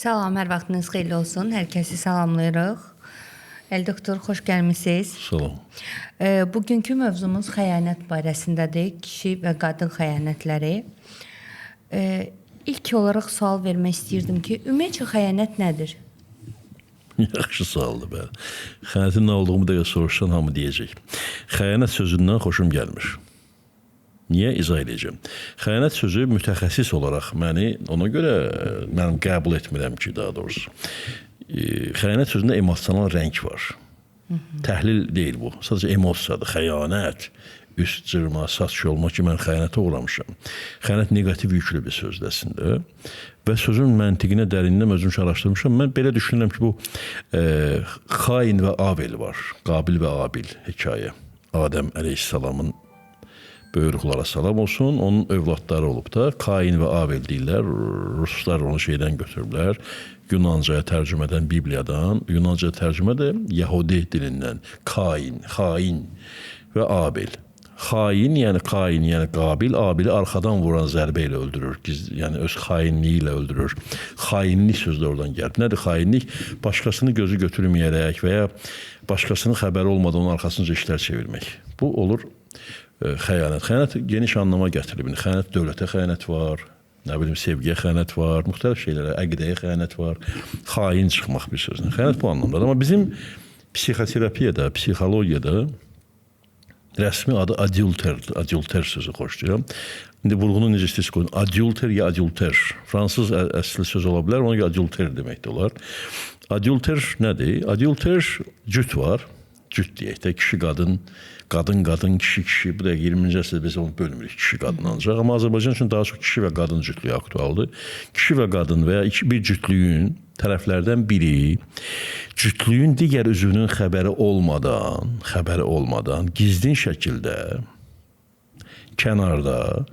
Salam, hər vaxtınız xeyirli olsun. Hər kəsi salamlayırıq. El doktor, xoş gəlmisiniz. Salam. Bugünkü mövzumuz xəyanət barəsindədir. Kişi və qadın xəyanətləri. İlk olaraq sual vermək istəyirdim ki, ümumiyyətcə xəyanət nədir? Yaxşı sualdır bəli. Xəyanətin nə olduğumu da soruşsan hamı deyəcək. Xəyanət sözündən xoşum gəlmir. Niyə izah edəcəm? Xəyanət sözü mütəxəssis olaraq ona görə mən qəbul etmirəm ki, daha doğrusu. Xəyanət sözündə emosional rəng var. Təhlil deyil bu. Sadəcə emosiyadır. Xəyanət, üst cırma, saç yolma ki, mən xəyanətə uğramışam. Xəyanət negativ yüklü bir sözdür əslində. Və sözün məntiqinə dərindən özüm üçün araşdırmışam. Mən belə düşünürəm ki, bu Xain və Avel var. Qabil və Abil hekayə. Adəm əleyhissalamın böyrüklara salam olsun. Onun övladları olub da Kain və Avel deyirlər. Ruslar onu şeydən götürüblər. Yunancaya tərcümədən Bibliyadan. Yunancaya tərcümə də Yahudi dilindən. Kain, Xain və Abil. Xain, yəni Kain, yəni Qabil, Abili arxadan vuran zərbə ilə öldürür. Yəni öz xainliyi ilə öldürür. Xainlik sözü də oradan gəlib. Nədir xainlik? Başqasını gözü götürməyərək və ya başqasının xəbəri olmadan onun arxasınca işlər çevirmək. Bu olur xəyanət. Xəyanət geniş anlama gətirir. Xəyanət dövlətə xəyanət var, nə bilim sevgiyə xəyanət var, müxtəlif şeylərə, əqidəyə xəyanət var. Xain çıxmaq bir sözlə. Xəyanət bu anlamdadır. Amma bizim psixoterapiyada, psixologiyada rəsmi adı adulterdir. Adulter sözü xoşlayıram. İndi vurğunu necə istəyirsə qoyun. Adulter ya adulter. Fransız əsli söz ola bilər, ona görə adulter demək də olar. Adulter nədir? Adulter cüt var. Cüt deyək də, kişi, qadın, qadın, kişi. Bu da 20-ci əsrdə biz onu bölmürük, kişi, qadın ancaq. Amma Azərbaycan üçün daha çox kişi və qadın cütlüyü aktualdır. Kişi və qadın və ya bir cütlüyün tərəflərdən biri cütlüyün digər üzvünün xəbəri olmadan gizlin şəkildə kənarda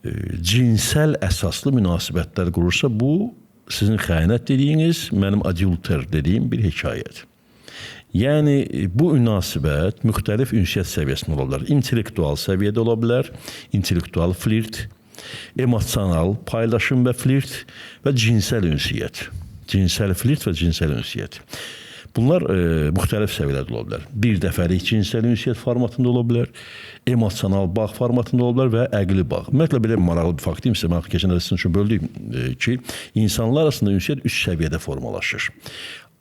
cinsəl əsaslı münasibətlər qurursa, bu sizin xəyanət dediyiniz, mənim adulter dediyim bir hekayədir. Yəni, bu münasibət müxtəlif ünsiyyət səviyyəsində ola bilər. İntellektual səviyyədə ola bilər, intellektual flirt, emosional paylaşım və flirt və cinsəl ünsiyyət. Cinsəl flirt və cinsəl ünsiyyət. Bunlar müxtəlif səviyyələrdə ola bilər. Bir dəfəlik cinsəl ünsiyyət formatında ola bilər, emosional bağ formatında ola bilər və əqli bağ. Ümumiyyətlə, belə maraqlı bir fakt deyim sizə, mən keçən sizin üçün böldüyüm ki, insanlar arasında ünsiyyət 3 səviyyədə formalaşır.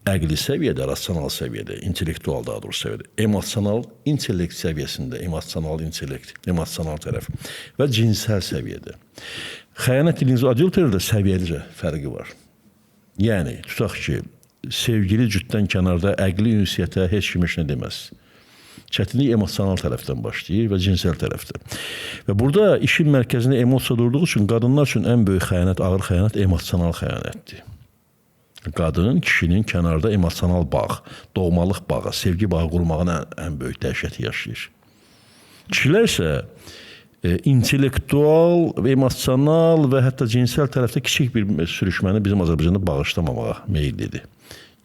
Əqli səviyyədə, rasional səviyyədə, intellektual daha doğrusu səviyyədə, emosional intellekt səviyyəsində, emosional intellekt, emosional tərəf və cinsəl səviyyədə. Xəyanət dediyiniz adulterdə səviyyəlicə fərqi var. Yəni, tutaq ki, sevgili cütdən kənarda əqli ünsiyyətə heç kim heç nə deməz. Çətinlik emosional tərəfdən başlayır və cinsəl tərəfdə. Və burada işin mərkəzində emosiya durduğu üçün qadınlar üçün ən böyük xəyanət, ağır xəyanət emosional xəyanətdir. Qadın kişinin kənarda emosional bağ, doğmalıq bağı, sevgi bağı qurmağın ən böyük dəhşəti yaşayır. Kişilər isə intellektual, emosional və hətta cinsəl tərəfdə kiçik bir sürüşməni bizim Azərbaycanda bağışlamamağa meyillidir.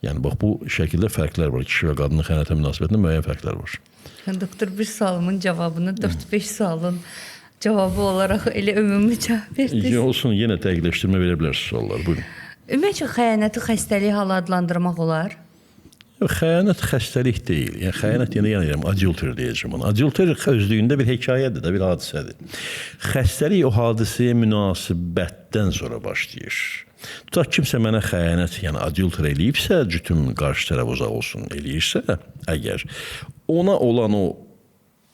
Yəni, bax, bu şəkildə fərqlər var. Kişi və qadının xəyanətə münasibətində müəyyən fərqlər var. Doktor, bir sualımın cavabını 4-5 sualın cavabı olaraq elə ümumi cavab verdiniz. Olsun, yenə dəqiqləşdirmə verə bilərsiniz suallar. Buyurun. Ümumiyyətcə, xəyanəti xəstəlik halı adlandırmaq olar? Xəyanət xəstəlik deyil. Yəni, xəyanət yenə adulter deyəcəm ona. Adulter özlüyündə bir hekayədir də, bir hadisədir. Xəstəlik o hadisəyə münasibətdən sonra başlayır. Tutaq kimsə mənə xəyanət, yəni adulter eləyibsə, cütüm qarşı tərəf uzaq olsun eləyirsə, əgər ona olan o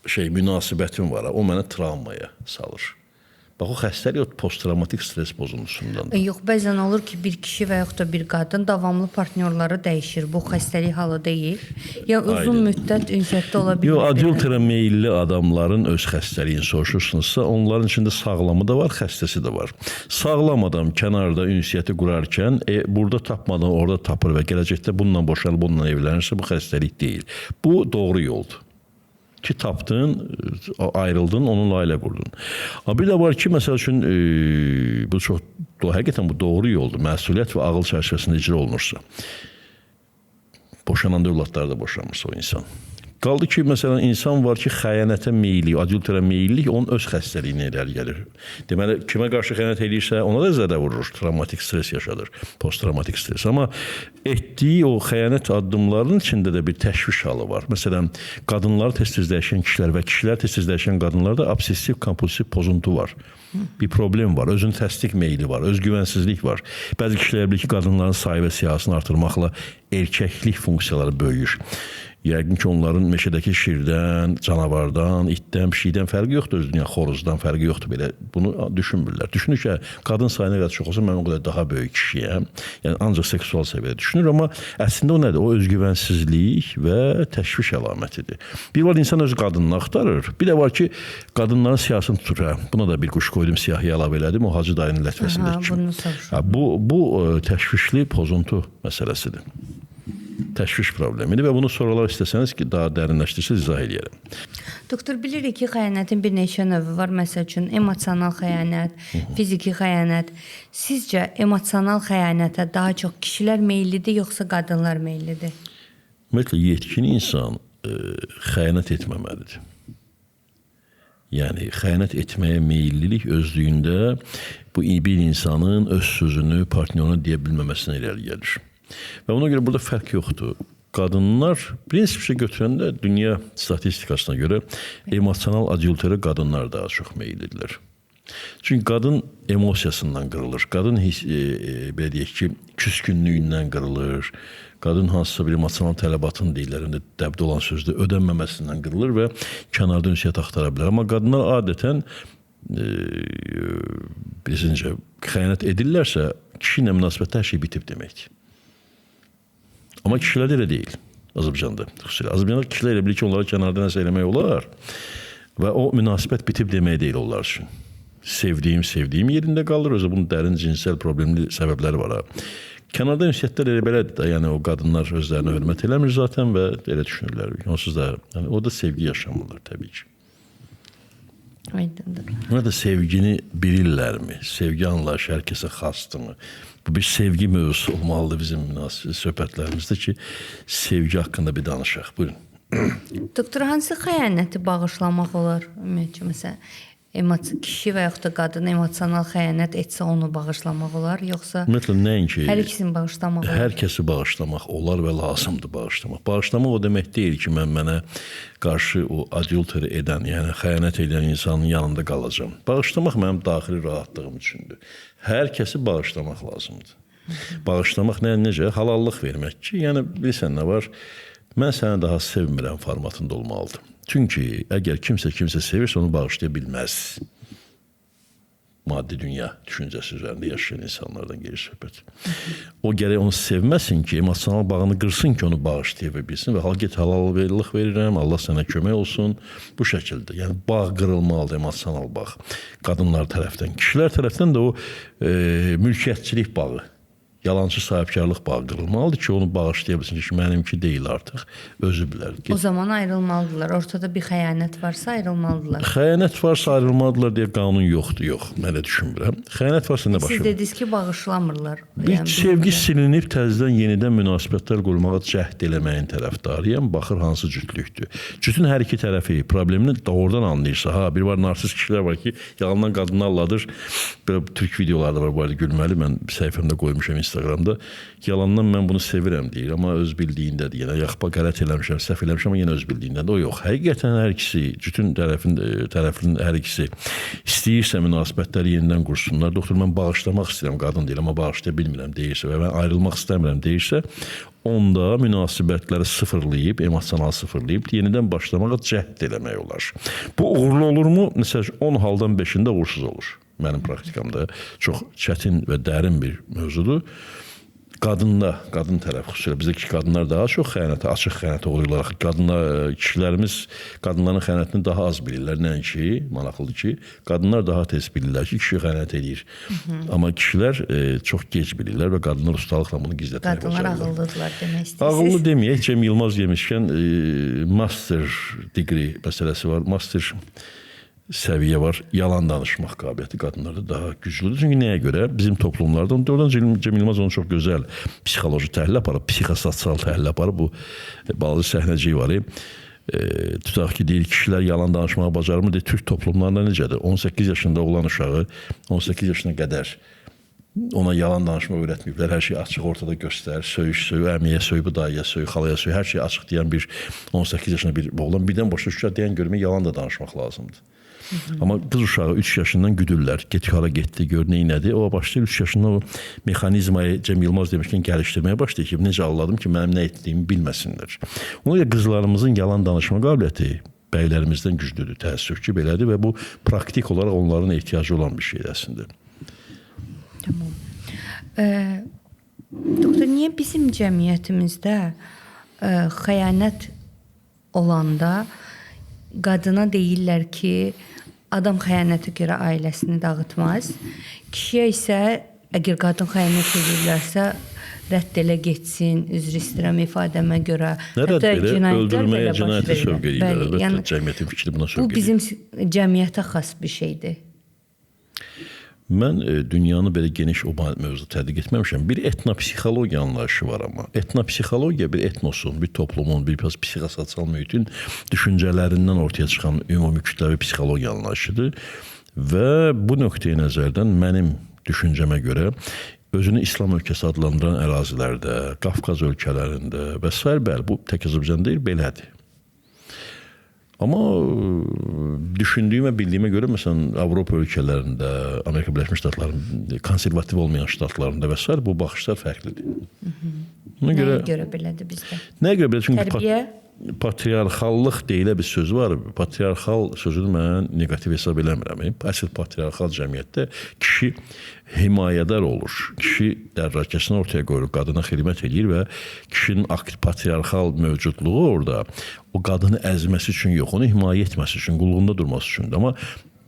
münasibətim var, o mənə travmaya salır. Bax, o xəstəlik post-travmatik stres pozuntusundandır. Yox, bəzən olur ki, bir kişi və yaxud da bir qadın davamlı partnyorları dəyişir. Bu xəstəlik halı deyil. Ya uzun müddət ünsiyyətdə ola bilir. Yox, adulterə meyilli adamların öz xəstəliyini soruşursunuzsa, onların içində sağlamı da var, xəstəsi də var. Sağlam adam kənarda ünsiyyəti qurarkən, burada tapmadan orada tapır və gələcəkdə bununla boşanıb, bununla evlənirsə, bu xəstəlik deyil. Bu doğru yoldur. Ki tapdın, ayrıldın, onunla ailə qurdun. Amma bir də var ki, məsəl üçün, həqiqətən bu doğru yoldur. Məsuliyyət və ağıl çərçivəsində icra olunursa. Boşananda övladları da boşanmırsa o insan. Qaldı ki, məsələn, insan var ki, xəyanətə meyilli, adulterə meyillik onun öz xəstəliyinə irəli gəlir. Deməli, kimə qarşı xəyanət edirsə, ona da zədə vurur, travmatik stres yaşadır, post-travmatik stres. Amma etdiyi o xəyanət addımlarının içində də bir təşviş halı var. Məsələn, qadınlar tez-tez dəyişən kişilər və kişilər tez-tez dəyişən qadınlarda obsessiv-kompulsiv pozuntu var. Bir problem var, özünü təsdiq meyli var, özgüvənsizlik var. Bəzi kişilər bilir ki, qadınların sayı və siyahısını artırmaqla erkəklik funksiyaları böyüyür. Yəqin ki, onların meşədəki şirdən, canavardan, itdən, pişikdən fərqi yoxdur, özünün xoruzdan fərqi yoxdur. Belə bunu düşünmürlər. Düşünür ki, qadın sayına qədər çox olsa, mən o qədər daha böyük kişiyəm. Yəni, ancaq seksual səviyyədə düşünür, amma əslində o nədir? O özgüvənsizlik və təşviş əlamətidir. Bir var, insan öz qadınını axtarır. Bir də var ki, qadınların siyasını tutur. Buna da bir quş qoydum, siyahıya əlavə elədim. O Hacı dayının lətvəsindəki kimi. Bu təşvişli pozuntu məsələsidir. Təşviş problemidir və bunu sorular istəsəniz ki, daha dərinləşdirsəz izah edərəm. Doktor, bilirik ki, xəyanətin bir neçə növü var. Məsəl üçün, emosional xəyanət, fiziki xəyanət. Sizcə, emosional xəyanətə daha çox kişilər meyillidir, yoxsa qadınlar meyillidir? Ümumiyyətlə, yetkin insan xəyanət etməməlidir. Yəni, xəyanət etməyə meyillilik özlüyündə bu bir insanın öz sözünü partnyoruna deyə bilməməsinə irəli gəlir. Və ona görə burada fərq yoxdur. Qadınlar, prinsipcə götürəndə dünya statistikasına görə emosional adulterə qadınlar daha çox meyillidirlər. Çünki qadın emosiyasından qırılır. Qadın belə deyək ki, küskünlüyündən qırılır. Qadın hansısa bir emosional tələbatın deyirlərində dəbdə olan sözdə ödənməməsindən qırılır və kənarda ünsiyyət axtara bilər. Amma qadınlar adətən bilirsinincə, xəyanət edirlərsə, kişi ilə münasibətdə hər şey bitib deməkdir. Amma kişilər elə deyil Azərbaycanda. Azərbaycanda kişilər elə bilir ki, onları kənarda nəsə eləmək olar və o münasibət bitib demək deyil onlar üçün. Sevdiyim yerində qalır. Özü bunun dərin cinsel problemli səbəbləri var. Kənarda ünsiyyətlər elə belədir də. Yəni o qadınlar özlərinə hörmət eləmir zaten və elə düşünürlər. Onsuz da yəni, orada sevgi yaşamırlar təbii ki. Aydındır. Burada sevgini bilirlərmi? Sevgi anlayışı hər kəsə xasdırmı? Bu bir sevgi mövzusu olmalıdır bizim söhbətlərimizdə ki, sevgi haqqında bir danışaq. Buyurun. Doktor, hansı xəyanəti bağışlamaq olar? Ümumiyyətcə, məsələn, kişi və yaxud da qadın emosional xəyanət etsə onu bağışlamaq olar, yoxsa ümumiyyətlə nəinki hər ikisini bağışlamaq olar? Hər kəsi bağışlamaq olar və lazımdır bağışlamaq. Bağışlamaq o demək deyil ki, mən mənə qarşı o adulter edən, yəni xəyanət edən insanın yanında qalacağam. Bağışlamaq mənim daxili rahatlığım üçündür. Hər kəsi bağışlamaq lazımdır. Bağışlamaq necə? Halallıq vermək ki, yəni bilirsən nə var? Mən səni daha sevmirəm formatında olmalıdır. Çünki əgər kimsə sevirsə onu bağışlaya bilməz. Maddi dünya düşüncəsi üzərində yaşayan insanlardan gelir söhbət. O gərək onu sevməsin ki, emosional bağını qırsın ki, onu bağışlaya bilsin və get halallıq verirəm, Allah sənə kömək olsun. Bu şəkildə. Yəni bağ qırılmalıdır, emosional bağ. Qadınlar tərəfdən, kişilər tərəfdən də o mülkiyyətçilik bağı. Yalancı sahibkarlıq bağı qırılmalıdır ki, onu bağışlaya bilsin ki, mənimki deyil artıq, özü bilər. O zaman ayrılmalıdırlar. Ortada bir xəyanət varsa ayrılmalıdırlar. Xəyanət varsa ayrılmalıdırlar deyə qanun yoxdur, yox. Mən də düşünmürəm. Xəyanət varsa nə başa? Siz dediniz ki, bağışlamırlar. Bir sevgi silinib təzədən yenidən münasibətlər qurmağa cəhd eləməyin tərəfdarıyam. Baxır hansı cütlükdür. Cütün hər iki tərəfi problemini doğrudan anlayırsa, bir var narsist kişilər var ki, yalandan qadını alladır. Belə Türk videolarda var, bu arada gülməli. Mən səhifəmdə qoymuşam Instagramda. Yalandan mən bunu sevirəm deyir, amma öz bildiyindədir. Yəni yaxba qələt eləmişəm, səhv eləmişəm, amma yenə öz bildiyindədir. O yox. Həqiqətən hər ikisi, cütün tərəfinin hər ikisi istəyirsə münasibətləri yenidən qursunlar. Doktor, mən bağışlamaq istəyirəm, qadın deyil, amma bağışlaya bilmirəm deyirsə və mən ayrılmaq istəmirəm deyirsə, onda münasibətləri sıfırlayıb, emosional sıfırlayıb, yenidən başlamağa cəhd eləmək olar. Bu uğurlu olurmu? Məsələn, 10 haldan 5-ində uğursuz olur. Mənim praktikamda çox çətin və dərin bir mövzudur. Qadın tərəf xüsusilə bizdəki qadınlar daha çox xəyanətə, açıq xəyanətə uğrayırlar. Kişilərimiz qadınların xəyanətini daha az bilirlər. Nəinki, maraqlıdır ki, qadınlar daha tez bilirlər ki, kişi xəyanət edir. Amma kişilər çox gec bilirlər və qadınlar ustalıqla bunu gizlətməyə başlayırlar. Qadınlar ağıllıdırlar demək istəyirsiniz. Ağıllı deməyək, Cem Yılmaz demişkən master degree məsələsi var. Master səviyyə var. Yalan danışmaq qabiliyyəti qadınlarda daha güclüdür. Çünki nəyə görə? Bizim toplumlarda, oradan Cem Yılmaz onu çox gözəl psixoloji təhlil aparıb, psixososial təhlil aparıb. Bu balaca səhnəcik var. tutaq ki, deyir, kişilər yalan danışmağı bacarmır, deyir, Türk toplumlarında necədir? 18 yaşında olan uşağı 18 yaşına qədər ona yalan danışma öyrətməyiblər. Hər şey açıq ortada göstərir. Söyüş, əmiyə, bu dayıya, xalaya, hər şey açıq deyən bir 18 yaşında bir oğlan birdən başa düşür, deyən görmək yalan da danışmaq lazımdır. Amma qız uşağı 3 yaşından güdürlər. Get hara getdi, gör neynədi. O başlayır 3 yaşında o mexanizmayı Cem Yılmaz demişkən gəlişdirməyə başlayır ki, necə anladım ki, mənim nə etdiyimi bilməsinlər. Ona görə qızlarımızın yalan danışma qabiliyyəti bəylərimizdən güclüdür, təəssüf ki, belədir və bu praktik olaraq onların ehtiyacı olan bir şeydir əslində. Tamam. Doktor, niyə bizim cəmiyyətimizdə xəyanət olanda qadına deyirlər ki, adam xəyanətə görə ailəsini dağıtmaz. Kişiyə isə əgər qadın xəyanət edirlərsə rədd elə getsin, üzr istəyirəm ifadəmə görə. Nə rədd elə? Öldürməyə, cinayətə sövq edirlər. Əlbəttə, yəni, cəmiyyətin fikri buna sövq edir. Bu bizim cəmiyyətə xas bir şeydir. Mən dünyanı belə geniş o mövzuda tədqiq etməmişəm. Bir etnopsixologiya anlayışı var amma. Etnopsixologiya bir etnosun, bir toplumun, bir psixososial mühitin düşüncələrindən ortaya çıxan ümumi kütləvi psixologiya anlayışıdır. Və bu nöqteyi nəzərdən mənim düşüncəmə görə özünü İslam ölkəsi adlandıran ərazilərdə, Qafqaz ölkələrində və s. bəli, bu tək Azərbaycan deyil, belədir. Amma düşündüyüm və bildiyimə görə, məsələn, Avropa ölkələrində, Amerika Birləşmiş Ştatlarının konservativ olmayan ştatlarında və s. bu baxışlar fərqlidir. Nəyə görə belədir bizdə? Nəyə görə belədir? Çünki Tərbiyə? Patriarxallıq deyilə bir söz var. Patriarxal sözünü mən negativ hesab eləmirəm. Əsl patriarxal cəmiyyətdə kişi himayədar olur. Kişi dərrakəsini ortaya qoyur, qadına xidmət edir və kişinin patriarxal mövcudluğu orada o qadını əzməsi üçün yox, onu himayə etməsi üçün, qulluğunda durması üçündür. Amma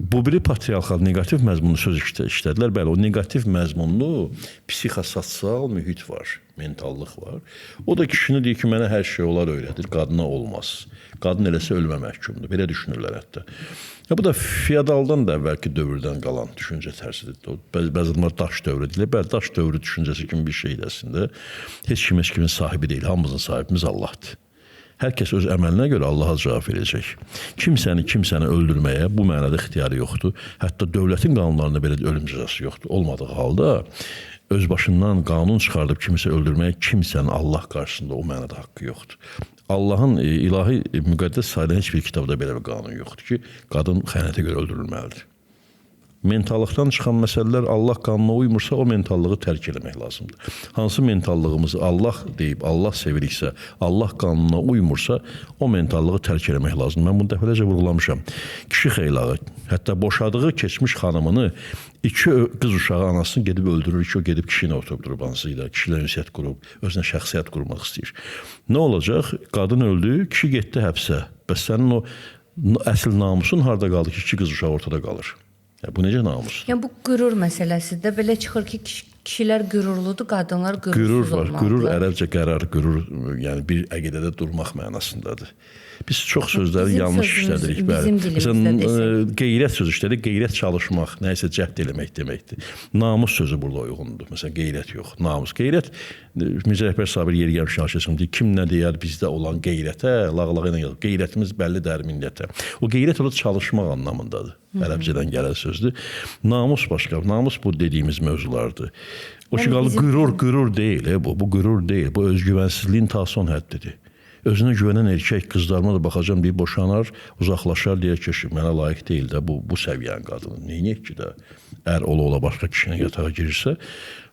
bu biri patriarxal negativ məzmunlu söz işlədilər. Bəli, o negativ məzmunlu psixososial mühit var, mentallıq var. O da kişini deyir ki, mənə hər şey olar öyrədir, qadına olmaz. Qadın eləsə ölmə məhkumdur. Belə düşünürlər hətta. Ya, bu da feodaldan da əvvəlki dövrdən qalan düşüncə tərzidir. Bəzi adamlar daş dövrü deyirlər. Bəli, daş dövrü düşüncəsi kimi bir şeydir əslində. Heç kimin sahibi deyil. Hamımızın sahibimiz Allahdır. Hər kəs öz əməlinə görə Allaha cavab verəcək. Kimsəni öldürməyə bu mənada ixtiyarı yoxdur. Hətta dövlətin qanunlarında belə ölüm cəzası yoxdur. Olmadığı halda öz başından qanun çıxardıb kimisə öldürməyə kimsənin Allah qarşısında o mənada haqqı yoxdur. Allahın ilahi müqəddəs sayılan heç bir kitabda belə bir qanun yoxdur ki, qadın xəyanətə görə öldürülməlidir. Mentallıqdan çıxan məsələlər Allah qanuna uymursa, o mentallığı tərk eləmək lazımdır. Hansı mentallığımızı Allah deyib, Allah seviriksə, Allah qanuna uymursa, o mentallığı tərk eləmək lazımdır. Mən bunu dəfələrcə vurğulamışam. Kişi xeylağı, hətta boşadığı keçmiş xanımını, 2 qız uşağı anasını gedib öldürür ki, o gedib kişi ilə oturub durub hansıyla, kişilə ünsiyyət qurub, özünə şəxsiyyət qurmaq istəyir. Nə olacaq? Qadın öldü, kişi getdi həbsə. Bəs sənin o əsl namusun harada qaldı ki, 2 qız uşağı ortada qalır? Bu necə namus? Yəni bu qürur məsələsidir. Belə çıxır ki, kişilər qürurludur, qadınlar qürursuz olmalıdır. Qürur var. Qürur ərəbcə qərar, qürur, yəni bir əqidədə durmaq mənasındadır. Biz çox sözləri yanlış işlədirik. Məsələn, qeyrət sözü işlədik. Qeyrət çalışmaq, nəyisə cəhd eləmək deməkdir. Namus sözü burada uyğundur. Məsələn, qeyrət yox, namus. Qeyrət, Mirzə Rəhbər Sabir yeri gəlmiş şahşəsim deyir, kim nə deyər bizdə olan qeyrətə, lağlağı ilə yazır. Qeyrətimiz bəllidir millətə. O qeyrət orada çalışmaq anlamındadır. Ərəbcədən gələn sözdür. Namus başqa. Namus bu dediyimiz mövzulardır. O ki, qürur deyil. Bu qürur deyil. Bu özgüvənsizliyin ta son həddidir. Özünə güvənən erkək qızlarıma da baxacam deyib boşanar, uzaqlaşar deyək ki, mənə layiq deyil də bu səviyyənin qadını. Neyniyək ki də ər ola başqa kişinin yatağa girirsə,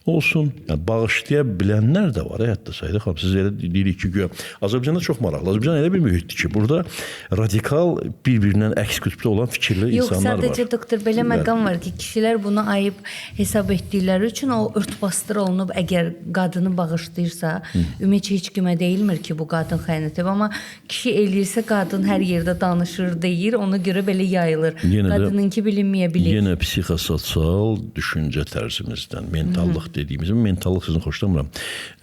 olsun. Yəni, bağışlaya bilənlər də var. Hətta Sayidə xanım, siz elə deyirik ki, Azərbaycanda çox maraqlı. Azərbaycan elə bir mühitdir ki, burada radikal bir-birindən əks qütbdə olan fikirli insanlar var. Yox, sadəcə doktor, belə məqam var ki, kişilər bunu ayıb hesab etdikləri üçün o örtbasdır olunub, əgər qadını bağışlayırsa, ümumiyyətlə heç kimə deyilmir ki, bu qadın xəyanəti. Amma kişi eləyirsə, qadın hər yerdə danışır, deyir, ona görə belə yayılır. Qadınınki bilinməyə bilir. Yenə psixososial düşüncə tərzimizdən, mentallıq dediyimiz, mentallıq sözünü xoşlamıram,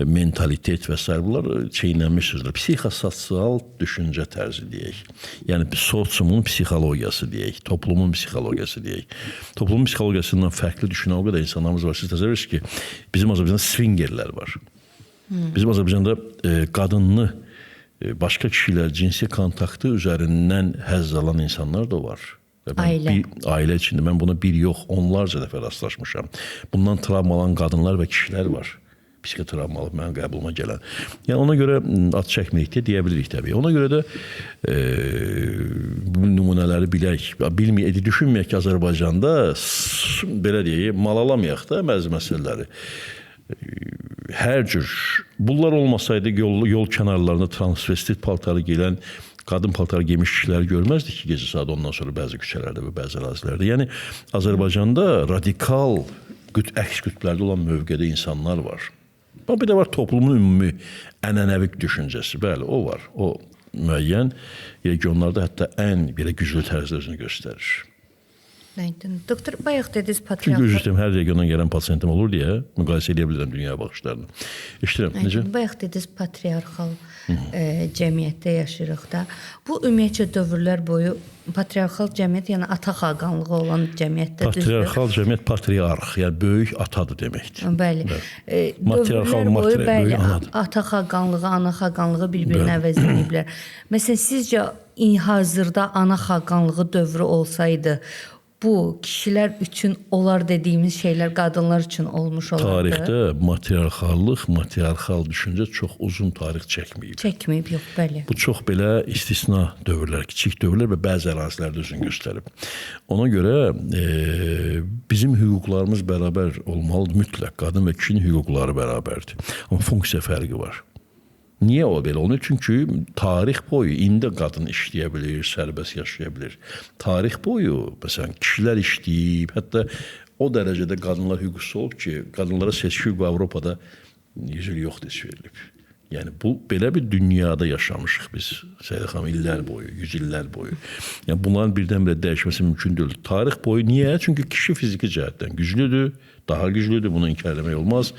mentalitet və s. bunlar çeynənmiş sözlər. Psixososial düşüncə tərzi deyək. Yəni, sosiumun psixologiyası deyək, toplumun psixologiyası deyək. Toplumun psixologiyasından fərqli düşünən o qədər insanlarımız var. Siz təsəvvür edirsiniz ki, bizim Azərbaycanda swingerlər var. Bizim Azərbaycanda qadınını başqa kişilər cinsi kontaktı üzərindən həzz alan insanlar da var. Ailə içində mən buna bir yox, onlarca dəfə rastlaşmışam. Bundan travmalan qadınlar və kişilər var. Psixotravmalı mənim qəbuluma gələn. Yəni ona görə ad çəkmirik deyə deyə bilirik təbii. Ona görə də bu nümunələri bilək. Düşünməyək ki, Azərbaycanda belə deyək, mal alamayaq da bəzi məsələləri. Hər cür bunlar olmasaydı yol kənarlarında transvestit paltarı giyilən, qadın paltarı giymiş kişiləri görməzdik ki, gecə saat ondan sonra bəzi küçələrdə və bəzi ərazilərdə. Yəni Azərbaycanda radikal əks qütblərdə olan mövqedə insanlar var. Bir də var toplumun ümumi ənənəvi düşüncəsi. Bəli, o var. O müəyyən regionlarda hətta ən belə güclü tərzdə özünü göstərir. Doktor, bayaq dediniz patriarxal. Çünki üzrəm hər regiondan gələn pasiyentim olur deyə müqayisə edə bilirəm dünya baxışlarını. İştirəm, necə? Bayaq dediniz patriarxal cəmiyyətdə yaşayırıq da. Bu ümumiyyətcə dövrlər boyu patriarxal cəmiyyət, yəni ata xaqanlığı olan cəmiyyətdə düzdür. Patriarxal cəmiyyət patriarx, yəni böyük atadır deməkdir. Bəli. Matriarxal bəli, anadır. ata xaqanlığı, ana xaqanlığı bir-birini əvəz ediblər. Məsələn, sizcə hazırda ana xaqanlığı dövrü olsaydı, bu kişilər üçün olar dediyimiz şeylər qadınlar üçün olmuş olardı. Tarixdə matriarxal düşüncə çox uzun tarix çəkməyib. Çəkməyib, yox, bəli. Bu çox belə istisna dövrlər, kiçik dövrlər və bəzi ərazilərdə özünü göstərib. Ona görə bizim hüquqlarımız bərabər olmalıdır mütləq. Qadın və kişinin hüquqları bərabərdir. Amma funksiya fərqi var. Niyə o belə olmuyor? Çünki tarix boyu indi qadın işləyə bilir, sərbəst yaşaya bilir. Tarix boyu, məsələn, kişilər işləyib, hətta o dərəcədə qadınlar hüquqsuz olub ki, qadınlara seçki hüququ Avropada 100 il yox deyiş verilib. Yəni bu belə bir dünyada yaşamışıq biz, Səidə xanım, illər boyu, 100 illər boyu. Yəni bunların birdən-birə dəyişməsi mümkün deyil. Tarix boyu niyə? Çünki kişi fiziki cəhətdən güclüdür, daha güclüdür, bunu inkar etmək olmaz.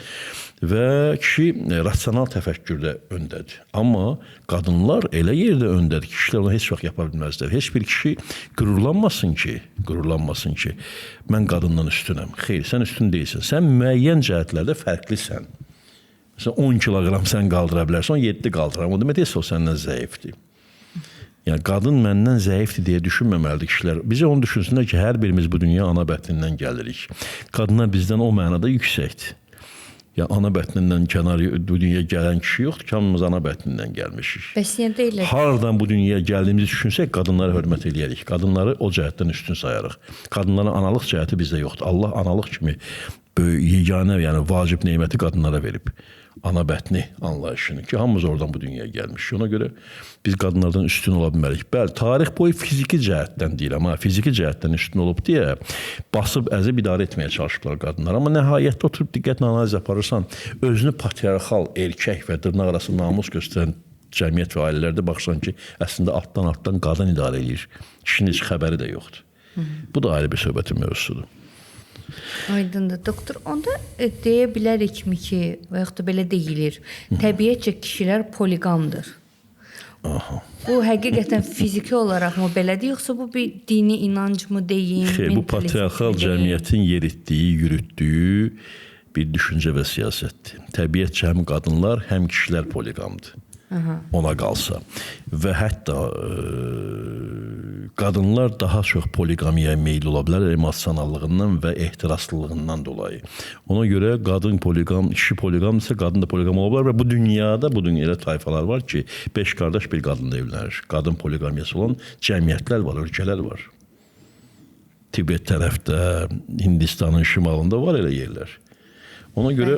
Və kişi rasional təfəkkürdə öndədir. Amma qadınlar elə yerdə öndədir ki, kişilər onu heç vaxt yapa bilməzlər. Heç bir kişi qürurlanmasın ki, mən qadından üstünəm. Xeyr, sən üstün deyilsən. Sən müəyyən cəhətlərdə fərqlisən. Məsələn, 10 kiloqram sən qaldıra bilərsən, 7 qaldıram. O demək deyilsə, o səndən zəifdir. Yəni, qadın məndən zəifdir deyə düşünməməlidir kişilər. Bizə onu düşünsünlər ki, hər birimiz bu dünya ana bətnindən gəlirik. Qadınlar bizdən o mənada yüksəkdir. Yəni, ana bətnindən kənar bu dünyaya gələn kişi yoxdur ki, hamımız ana bətnindən gəlmişik. Bəs niyə deyilər? Hardan bu dünyaya gəldiyimizi düşünsək, qadınlara hörmət eləyərik. Qadınları o cəhətdən üstün sayarıq. Qadınların analıq cəhəti bizdə yoxdur. Allah analıq kimi yeganə, yəni vacib neməti qadınlara verib. Ana bətni anlayışını ki, hamımız oradan bu dünyaya gəlmişik. Ona görə biz qadınlardan üstün ola bilmərik. Bəli, tarix boyu fiziki cəhətdən deyirəm, fiziki cəhətdən üstün olub deyə basıb əzib idarə etməyə çalışıblar qadınlar. Amma nəhayətdə oturub diqqətlə analiz aparırsan, özünü patriarxal, erkək və dırnaq arası namus göstərən cəmiyyət və ailələrdə baxsan ki, əslində altdan qadın idarə edir. Kişinin heç xəbəri də yoxdur. Bu da ayrı bir söhbətin mövzusudur. Aydındır. Doktor, onda deyə bilərikmi ki, və yaxud da belə deyilir, təbiətcə kişilər poliqamdır. Aha. Bu həqiqətən fiziki olaraq mı belədir, yoxsa bu bir dini inanc mı deyim? Bu patriarxal cəmiyyətin yeritdiyi, yürütdüyü bir düşüncə və siyasətdir. Təbiətcə həm qadınlar, həm kişilər poliqamdır. Ona qalsa. Və hətta qadınlar daha çox poliqamiyaya meyil ola bilər emosionallığından və ehtiraslılığından dolayı. Ona görə qadın poliqam, kişi poliqamdırsa, qadın da poliqam ola bilər və bu dünyada elə tayfalar var ki, 5 qardaş bir qadınla evlənir. Qadın poliqamiyası olan cəmiyyətlər var, ölkələr var. Tibet tərəfdə, Hindistanın şimalında var elə yerlər. Ona görə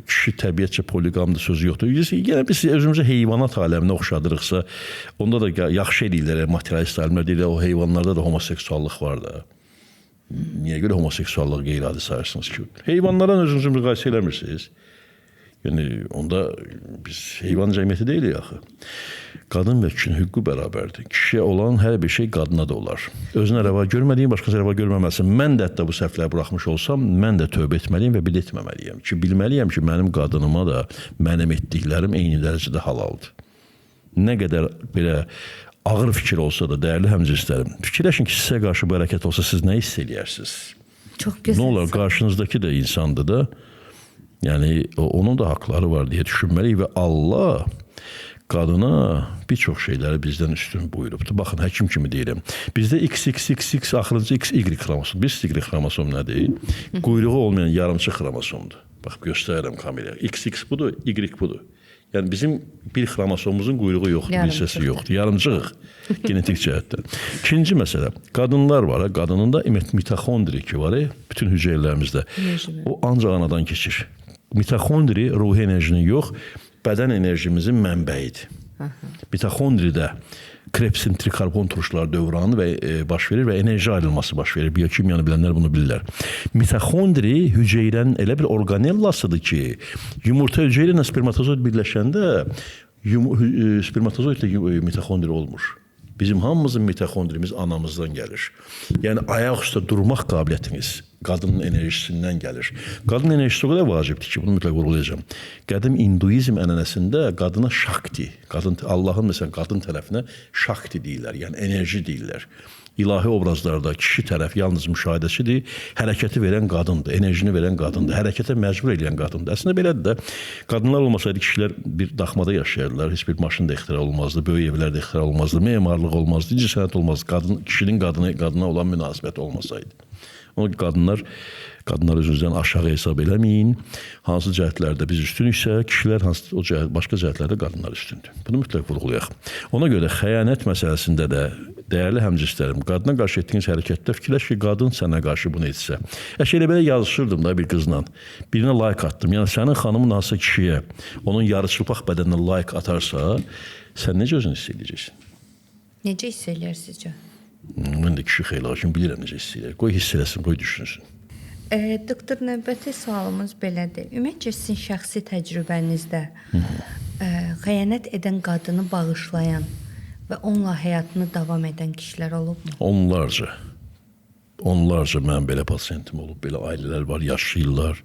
kişi təbiətcə poliqamdır sözü yoxdur. Yəni biz özümüzü heyvanat aləminə oxşadırıqsa, onda da yaxşı eləyirlər, materialist alimlər deyirlər, o heyvanlarda da homoseksuallıq var da. Niyə görə homoseksuallıq qeyri-adi sayırsınız ki? Heyvanlardan özünüzü müqayisə eləmirsiniz. Yəni onda biz heyvan cəmiyyəti deyilik axı. Qadın və kişinin hüququ bərabərdir. Kişiyə olan hər bir şey qadına da olar. Özünə rəva görmədiyin, başqası rəva görməməlisin. Mən də hətta bu səhvləri buraxmış olsam, mən də tövbə etməliyim və bil etməməliyəm. Ki, bilməliyəm ki, mənim qadınıma da mənim etdiklərim eyni dərəcədə halaldır. Nə qədər belə ağır fikir olsa da, dəyərli həmcinslərim, fikirləşin ki, sizə qarşı bu hərəkət olsa, siz nə hiss eləyərsiniz? Çox gözəl. Nə olar, qarşınızdakı da insandır da, yəni onun da haqları var deyə düşünməliyik və Allah qadına bir çox şeyləri bizdən üstün buyurubdur. Baxın, həkim kimi deyirəm. Bizdə XXXX axırıncı XY xromosom. Biz Y xromosom nədir? Quyruğu olmayan yarımçı xromosomdur. Bax, göstərirəm kameraya. XX budur, Y budur. Yəni bizim bir xromosomumuzun quyruğu yoxdur, bir hissəsi yoxdur. Yarımcığıq genetik cəhətdən. İkinci məsələ, qadınlar var. Qadının da mitoxondri ki var, bütün hüceyrələrimizdə. O ancaq anadan keçir. Mitoxondri ruhi enerjinin yox, bədən enerjimizin mənbəyidir. Mitoxondridə Krebs'in trikarbon turşuları dövranı baş verir və enerji ayrılması baş verir. Biyokimiyanı bilənlər bunu bilirlər. Mitoxondri hüceyrənin elə bir orqanellasıdır ki, yumurta hüceyrə ilə spermatozoid birləşəndə spermatozoidlə mitoxondri olmur. Bizim hamımızın mitoxondrimiz anamızdan gəlir. Yəni ayaq üstə durmaq qabiliyyətiniz qadının enerjisindən gəlir. Qadın enerjisi o qədər vacibdir ki, bunu mütləq vurğulayacağam. Qədim hinduizm ənənəsində qadına şakti, Allahın məsələn qadın tərəfinə şakti deyirlər, yəni enerji deyirlər. İlahi obrazlarda kişi tərəf yalnız müşahidəsidir, hərəkəti verən qadındır, enerjini verən qadındır, hərəkətə məcbur edən qadındır. Əslində belədir də, qadınlar olmasaydı kişilər bir daxmada yaşayardılar, heç bir maşın da ixtira olmazdı, böyük evlər də ixtira olmazdı, memarlıq olmazdı, incəsənət olmazdı, kişinin qadına olan münasibəti olmasaydı. O qadınlar özünüzdən aşağı hesab eləməyin. Hansı cəhətlərdə biz üstünüksə, kişilər başqa cəhətlərdə qadınlar üstündür. Bunu mütləq vurğulayaq. Ona görə xəyanət məsələsində də dəyərli həmcinslərim, qadına qarşı etdiyiniz hərəkətdə fikirləş ki, qadın sənə qarşı bunu etsə. Elə belə yazışırdım da bir qızla. Birinə like atdım. Yəni sənin xanımın hansısa kişiyə, onun yarıçılpaq bədəninə like atarsa, sən necə özünü hiss edəcəksən? Necə hiss eləyər sizcə? Mən də kişi xeyli hakim bilirəm necə hiss eləyər. Qoy hiss eləsin, qoy düşünsün. Doktor, növbəti sualımız belədir. Ümumiyyətcə sizin şəxsi təcrübənizdə xəyanət edən qadını bağışlayan və onunla həyatını davam edən kişilər olubmu? Onlarca mənim belə pasiyentim olub, belə ailələr var, yaşayırlar.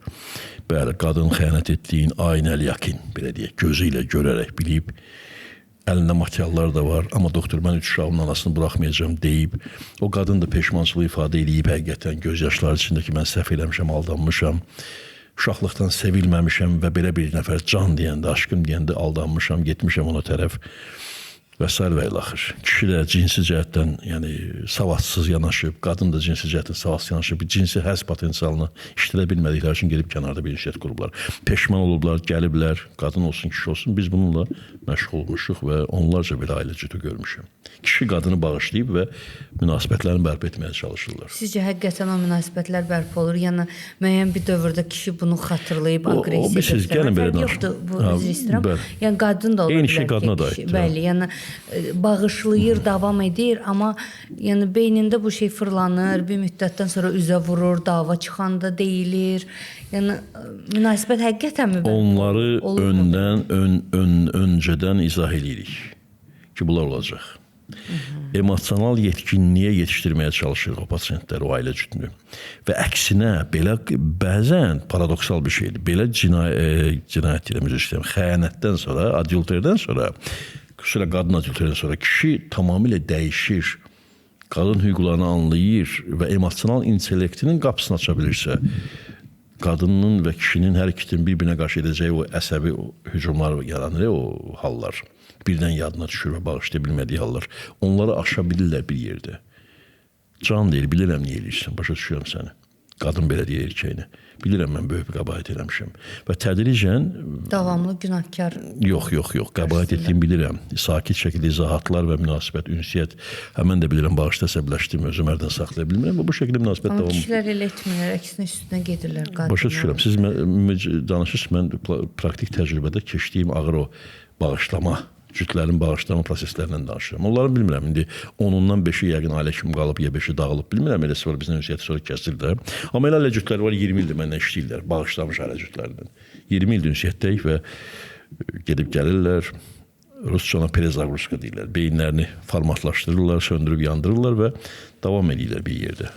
Bəli, qadın xəyanət etdiyin aynəl yakin, belə deyək, gözü ilə görərək bilib. Əlində materiallar da var, amma doktor mən 3 uşağımın anasını buraxmayacağım deyib, o qadın da peşmançılığı ifadə edib həqiqətən göz yaşları içində ki, mən səhv eləmişəm, aldanmışam, uşaqlıqdan sevilməmişəm və belə bir nəfər can deyəndə, aşkım deyəndə aldanmışam, getmişəm ona tərəf və s. və ilaxır. Kişi də cinsi cəhətdən, yəni savadsız yanaşıb, qadın da cinsi cəhətdən savadsız yanaşıb, cinsi həzz potensialını işlədə bilmədikləri üçün gedib kənarda bir ünsiyyət qurublar. Peşman olublar, gəliblər, qadın olsun, kişi olsun, biz bununla məşğul olmuşuq və onlarca belə ailə cütü görmüşəm. Kişi qadını bağışlayıb və münasibətlərini bərpa etməyə çalışırlar. Sizcə həqiqətən o münasibətlər bərpa olur? Yəni müəyyən bir dövrdə kişi bunu xatırlayıb aqressiya göstərmək yoxdur, bu üzr istəyirəm. Yəni qadın da ola bilər. Eyni şey qadına da aiddir. Bəli, yəni bağışlayır, davam edir, amma yəni beynində bu şey fırlanır, bir müddətdən sonra üzə vurur, dava çıxanda deyilir. Yəni münasibət həqiqətənmi onları öncədən izah edirik ki, bunlar olacaq. Emosional yetkinliyə yetişdirməyə çalışırıq o pasiyentləri, o ailə cütünü. Və əksinə, belə bəzən paradoksal bir şeydir. Belə cinayət deyirəm, üzr istəyirəm, xəyanətdən sonra, adulterdən sonra, xüsusilə qadın adulterdən sonra kişi tamamilə dəyişir. Qadın hüquqlarını anlayır və emosional intellektinin qapısını aça bilirsə, qadının və kişinin hər ikisinin bir-birinə qarşı edəcəyi o əsəbi hücumlar yaranır, o hallar. Birdən yadına düşür və bağışlaya bilmədiyi hallar. Onları aşa bilirlər bir yerdə. Can deyir, bilirəm niyə eləyirsən, başa düşürəm səni. Qadın belə deyir erkəyinə. Bilirəm mən böyük bir qəbahət eləmişəm. Və tədricən... Davamlı günahkar... Yox, qəbahət etdiyimi bilirəm. Sakit şəkildə izahatlar və münasibət, ünsiyyət. Mən də bilirəm, bağışda əsəbləşdim, özüm ərdən saxlaya bilmirəm və bu şəkildə münasibət davamlı... Amma kişilər elə etmirlər, əksinə üstünə gedirlər qadınlar. Başa düşürəm. Siz danışırsınız, mən praktik təcrübədə keçdiyim ağır o bağışlama, cütlərin bağışlama proseslərindən danışıram. Onları bilmirəm. İndi 10-dan 5-i yəqin ailə kimi qalıb, ya 5-i dağılıb. Bilmirəm, eləsi var, bizdən ünsiyyəti sonra kəsirlər. Amma elə ailə cütləri var, 20 ildir məndən işləyirlər, bağışlamış ailə cütlərindən. 20 ildir ünsiyyətdəyik və gedib gəlirlər. Rusca ona perezagruska deyirlər. Beyinlərini formatlaşdırırlar, söndürüb yandırırlar və davam edirlər bir yerdə.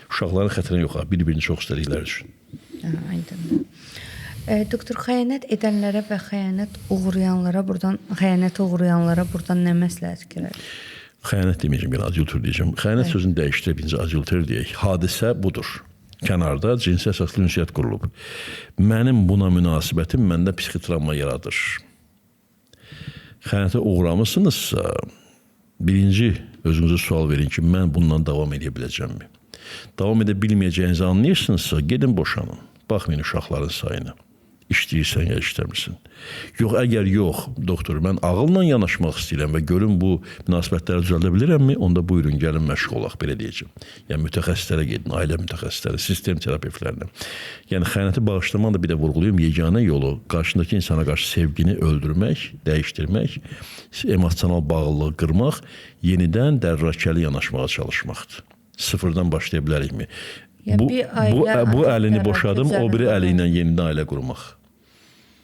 Uşaqların xətrinə yox, bir-birini çox istədikləri üçün. Aydındır. Doktor, xəyanət edənlərə və xəyanətə uğrayanlara buradan nə məsləhət görər? Xəyanət deməyəcəm, yəni adulter deyəcəm. Xəyanət sözünü dəyişdirib, birinci adulter deyək. Hadisə budur. Kənarda cinsi əsaslı ünsiyyət qurulub. Mənim buna münasibətim məndə psixi travma yaradır. xəyanətə uğramısınızsa, birinci özünüzə sual verin ki, mən bundan davam edə biləcəmmi? Davam edə bilməyəcəyinizi anlayırsınızsa, gedin boşanın. Baxmayın uşaqların sayına. İşləyirsən ya işləmirsən. Yox, əgər yox, doktor, mən ağılla yanaşmaq istəyirəm və görün bu münasibətləri düzəldə bilirəmmi? Onda buyurun, gəlin məşğul olaq, belə deyəcəm. Yəni, mütəxəssislərə gedin, ailə mütəxəssisləri, sistem terapevtlərinə. Yəni, xəyanəti bağışlamanı da bir də vurğulayım, yeganə yolu qarşındakı insana qarşı sevgini öldürmək, dəyişdirmək, emosional bağlılığı qırmaq, yenidən dərrakəli yanaşmağa çalışmaqdır. Sıfırdan başlaya bilərikmi? Bu əlini boşadım, o biri əli ilə yenidən ailə qurmaq.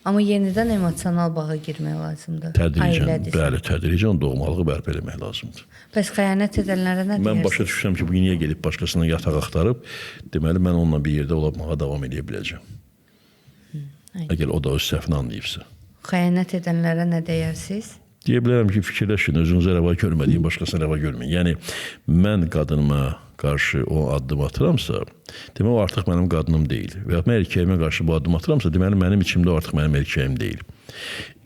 Amma yenidən emosional bağa girmək lazımdır. Tədricən, bəli, tədricən doğmalığı bərpa eləmək lazımdır. Bəs xəyanət edənlərə nə deyərsiniz? Mən başa düşürəm ki, bu niyə gedib başqasına yataq axtarıb, deməli, mən onunla bir yerdə olmağa davam edə biləcəm. Əgər o da öz səhvini anlayıbsa. Xəyanət edənlərə nə deyərsiniz? Deyə bilərəm ki, fikirləşin, özünüzə rəva görmədiyin, başqasına rəva görməyin. Yəni, mən qadınıma qarşı o addım atıramsa, demək, o artıq mənim qadınım deyil. Və ya mən erkəyimə qarşı bu addım atıramsa, deməli, mənim içimdə o artıq mənim erkəyim deyil.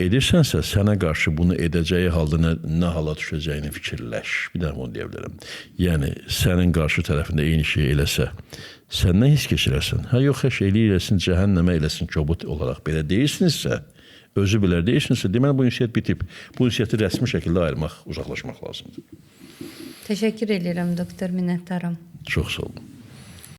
Edirsənsə, sənə qarşı bunu edəcəyi halda nə hala düşəcəyini fikirləş. Bir daha bunu deyə bilərəm. Yəni, sənin qarşı tərəfində eyni şey eləsə, sən nə hiss keçirərsən? Hə, yox, hər şey eləsin, cəhənnəmə eləsin, kobud olaraq belə deyirsinizsə, özü bilər deyirsinizsə, deməli, bu ünsiyyət bitib. Bu ünsiyyəti rəsmi şəkildə ayırmaq, uzaqlaşmaq lazımdır. Təşəkkür edirəm, doktor, minnətdaram. Çox sağ olun.